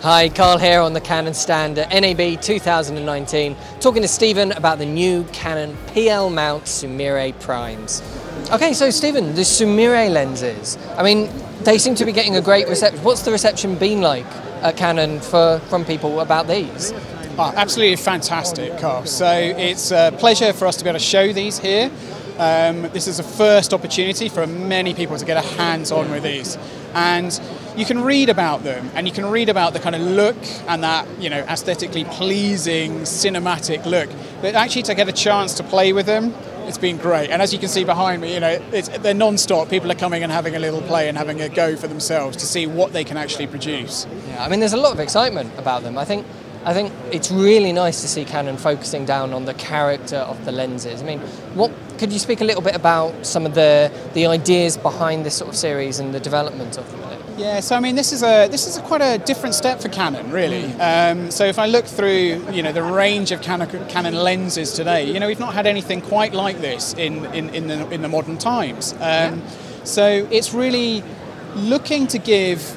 Hi, Carl here on the Canon stand at NAB 2019, talking to Stephen about the new Canon PL mount Sumire Primes. Okay, so Stephen, the Sumire lenses, I mean, they seem to be getting a great reception. What's the reception been like at Canon from people about these? Oh, absolutely fantastic, Carl. So it's a pleasure for us to be able to show these here. This is a first opportunity for many people to get a hands-on with these. And you can read about them, and you can read about the kind of look and that, you know, aesthetically pleasing, cinematic look. But actually to get a chance to play with them, it's been great. And as you can see behind me, you know, they're non-stop. People are coming and having a little play and having a go for themselves to see what they can actually produce. Yeah, I mean, there's a lot of excitement about them. I think it's really nice to see Canon focusing down on the character of the lenses. I mean, could you speak a little bit about some of the ideas behind this sort of series and the development of them? Yeah, so I mean, this is quite a different step for Canon, really. So if I look through, you know, the range of Canon lenses today, you know, we've not had anything quite like this in the modern times. So it's really looking to give.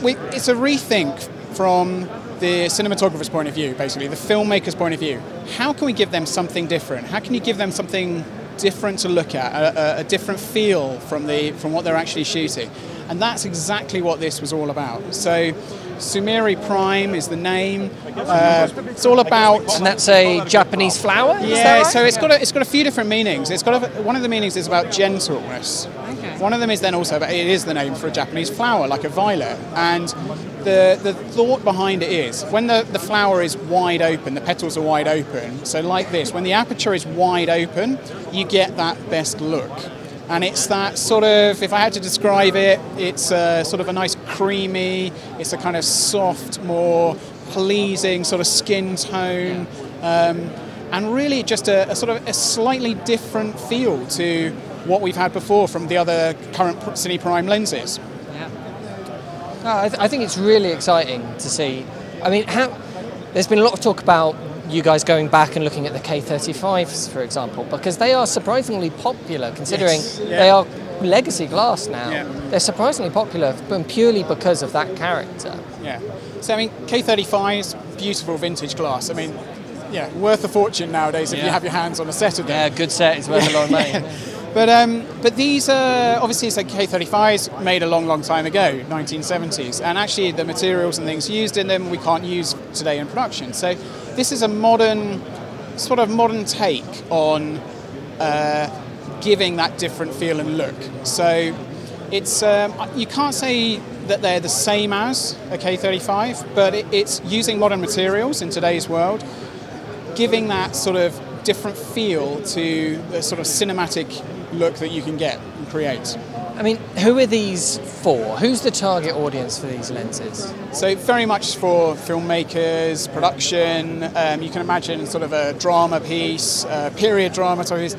It's a rethink from the cinematographer's point of view, basically, the filmmaker's point of view. How can we give them something different? How can you give them something different to look at, a different feel from what they're actually shooting? And that's exactly what this was all about. So Sumire Prime is the name. It's all about... And that's a Japanese flower? Yeah, right? So it's got a few different meanings. One of the meanings is about gentleness. Okay. One of them is then also about, it is the name for a Japanese flower, like a violet. And the thought behind it is, when the flower is wide open, the petals are wide open, so like this, when the aperture is wide open, you get that best look. And it's that sort of, if I had to describe it, it's sort of a nice creamy, it's a kind of soft, more pleasing sort of skin tone, and really just a sort of a slightly different feel to what we've had before from the other current Cine Prime lenses. Yeah. I think it's really exciting to see. I mean, there's been a lot of talk about you guys going back and looking at the K35s, for example, because they are surprisingly popular, considering they are legacy glass now. Yeah. They're surprisingly popular, but purely because of that character. Yeah. So, I mean, K35s, beautiful vintage glass. I mean, yeah, worth a fortune nowadays if you have your hands on a set of them. Yeah, a good set is worth a lot of money. But these are, obviously, it's like K35s made a long time ago, 1970s, and actually the materials and things used in them we can't use today in production. So this is a modern take on giving that different feel and look. So it's you can't say that they're the same as a K35, but it's using modern materials in today's world, giving that sort of different feel to the sort of cinematic look that you can get and create. I mean, who are these for? Who's the target audience for these lenses? So very much for filmmakers, production. You can imagine sort of a drama piece, period drama piece.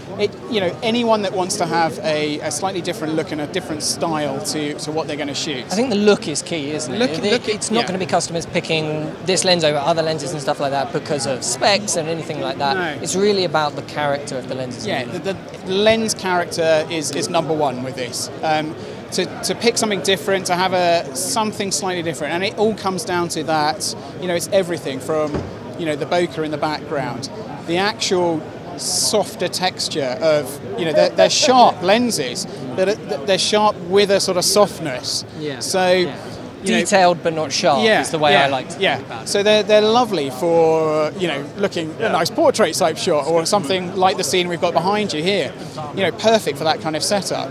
You know, anyone that wants to have a slightly different look and a different style to what they're going to shoot. I think the look is key, isn't it? It's not going to be customers picking this lens over other lenses and stuff like that because of specs and anything like that. No. It's really about the character of the lenses. Yeah, the lens character is number one with this. To pick something different, to have something slightly different, and it all comes down to that. You know, it's everything from, you know, the bokeh in the background, the actual softer texture of, you know, they're sharp lenses, but they're sharp with a sort of softness. Yeah. So. Detailed but not sharp is the way I like to think about it. So they're lovely for, you know, looking a nice portrait type shot or something like the scene we've got behind you here. You know, perfect for that kind of setup.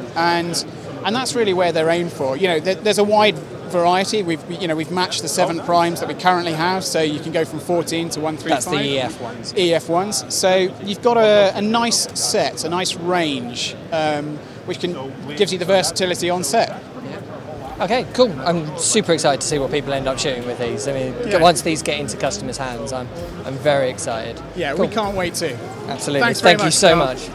And that's really where they're aimed for. You know, there's a wide variety. We've matched the 7 primes that we currently have, so you can go from 14 to 135. That's the EF ones. EF ones. So you've got a nice set, a nice range, which gives you the versatility on set. Okay, cool. I'm super excited to see what people end up shooting with these. I mean, once these get into customers' hands, I'm very excited. Yeah, cool. We can't wait to. Absolutely. Thank you so much.